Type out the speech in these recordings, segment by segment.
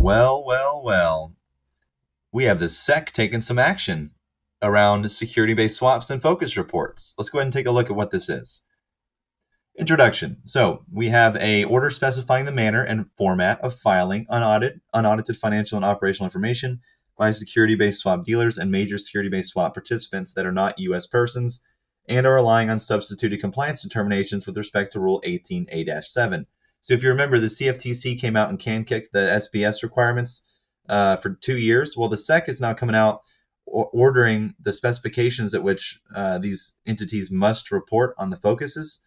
Well. We have the SEC taking some action around security-based swaps and focus reports. Let's go ahead and take a look at what this is. Introduction. So we have a order specifying the manner and format of filing unaudited financial and operational information by security-based swap dealers and major security-based swap participants that are not U.S. persons and are relying on substituted compliance determinations with respect to Rule 18A-7. So if you remember, the CFTC came out and can-kicked the SBS requirements for 2 years. Well, the SEC is now coming out ordering the specifications at which these entities must report on the focuses,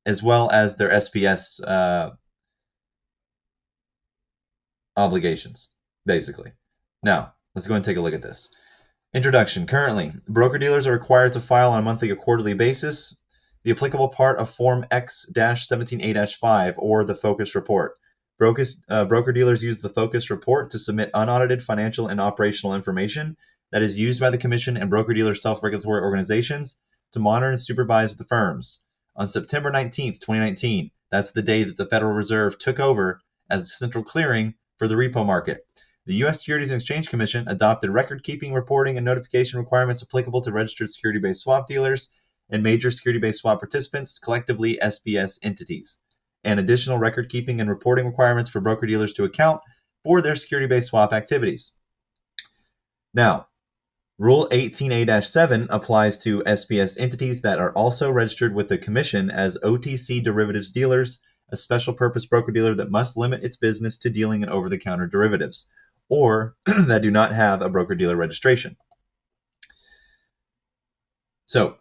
as well as their SBS obligations, basically. Now, let's go and take a look at this. Introduction. Currently, broker-dealers are required to file on a monthly or quarterly basis the applicable part of Form X-17A-5 or the Focus Report. Broker-dealers use the Focus Report to submit unaudited financial and operational information that is used by the Commission and broker-dealer self-regulatory organizations to monitor and supervise the firms. On September 19th, 2019, that's the day that the Federal Reserve took over as central clearing for the repo market. The U.S. Securities and Exchange Commission adopted record-keeping, reporting, and notification requirements applicable to registered security-based swap dealers and major security-based swap participants, collectively SBS entities, and additional record-keeping and reporting requirements for broker-dealers to account for their security-based swap activities. Now, Rule 18A-7 applies to SBS entities that are also registered with the Commission as OTC derivatives dealers, a special purpose broker-dealer that must limit its business to dealing in over-the-counter derivatives, or that do not have a broker-dealer registration. So,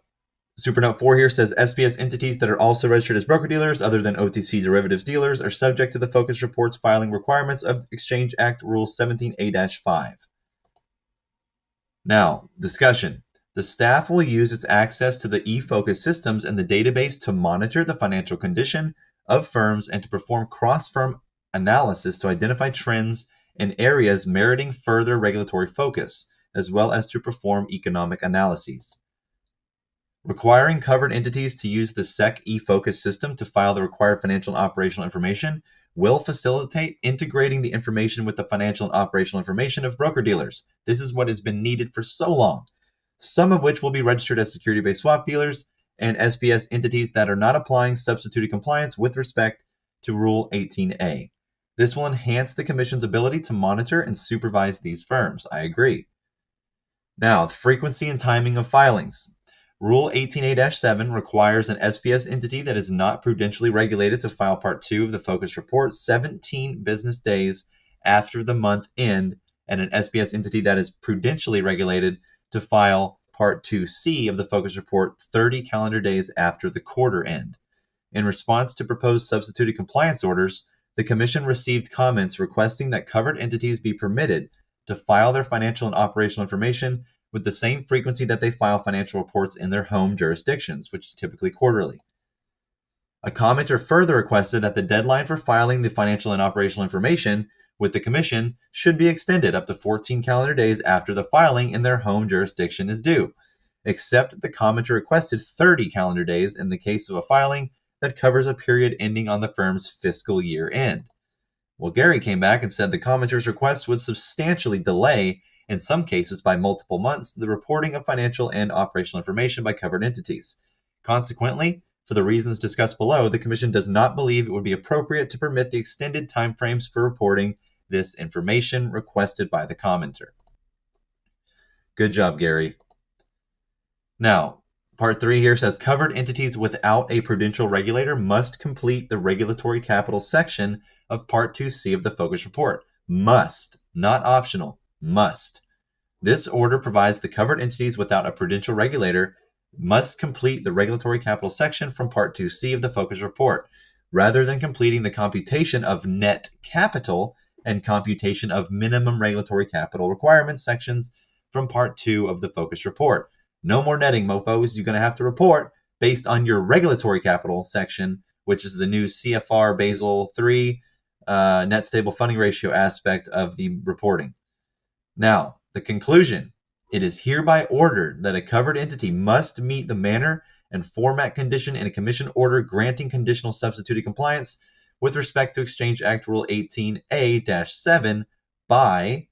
Supernote 4 here says SBS entities that are also registered as broker-dealers other than OTC derivatives dealers are subject to the Focus Reports filing requirements of Exchange Act Rule 17A-5. Now, discussion. The staff will use its access to the eFOCUS systems and the database to monitor the financial condition of firms and to perform cross-firm analysis to identify trends in areas meriting further regulatory focus, as well as to perform economic analyses. Requiring covered entities to use the SEC eFOCUS system to file the required financial and operational information will facilitate integrating the information with the financial and operational information of broker-dealers. This is what has been needed for so long, some of which will be registered as security-based swap dealers and SBS entities that are not applying substituted compliance with respect to Rule 18A. This will enhance the Commission's ability to monitor and supervise these firms. I agree. Now, the frequency and timing of filings. Rule 18A-7 requires an SBS entity that is not prudentially regulated to file Part 2 of the Focus Report 17 business days after the month end, and an SBS entity that is prudentially regulated to file Part 2C of the Focus Report 30 calendar days after the quarter end. In response to proposed substituted compliance orders, the Commission received comments requesting that covered entities be permitted to file their financial and operational information with the same frequency that they file financial reports in their home jurisdictions, which is typically quarterly. A commenter further requested that the deadline for filing the financial and operational information with the Commission should be extended up to 14 calendar days after the filing in their home jurisdiction is due, except that the commenter requested 30 calendar days in the case of a filing that covers a period ending on the firm's fiscal year end. Well, Gary came back and said the commenter's request would substantially delay, in some cases by multiple months, the reporting of financial and operational information by covered entities. Consequently, for the reasons discussed below, the Commission does not believe it would be appropriate to permit the extended timeframes for reporting this information requested by the commenter. Good job, Gary. Now, Part 3 here says covered entities without a prudential regulator must complete the regulatory capital section of Part 2C of the Focus Report. Must, not optional, must. This order provides the covered entities without a prudential regulator must complete the regulatory capital section from Part 2C of the Focus Report, rather than completing the computation of net capital and computation of minimum regulatory capital requirements sections from Part 2 of the Focus Report. No more netting, mofos. You're going to have to report based on your regulatory capital section, which is the new CFR Basel III net stable funding ratio aspect of the reporting. Now, the conclusion. It is hereby ordered that a covered entity must meet the manner and format condition in a Commission order granting conditional substituted compliance with respect to Exchange Act Rule 18A-7 by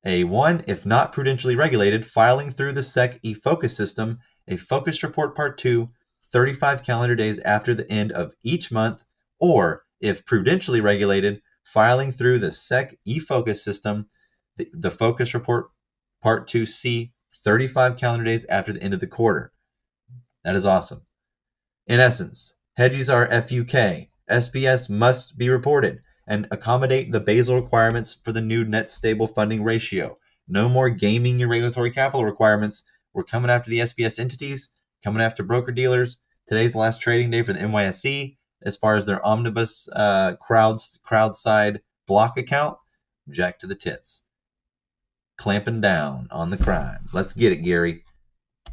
A1, if not prudentially regulated, filing through the SEC eFOCUS system a focus report part 2 35 calendar days after the end of each month, or if prudentially regulated, filing through the SEC eFOCUS system the focus report part 2C 35 calendar days after the end of the quarter. That is awesome. In essence, hedges are FUK. SBS must be reported and accommodate the Basel requirements for the new net stable funding ratio. No more gaming your regulatory capital requirements. We're coming after the SBS entities, coming after broker-dealers. Today's the last trading day for the NYSE. As far as their omnibus crowd side block account, jack to the tits. Clamping down on the crime. Let's get it, Gary.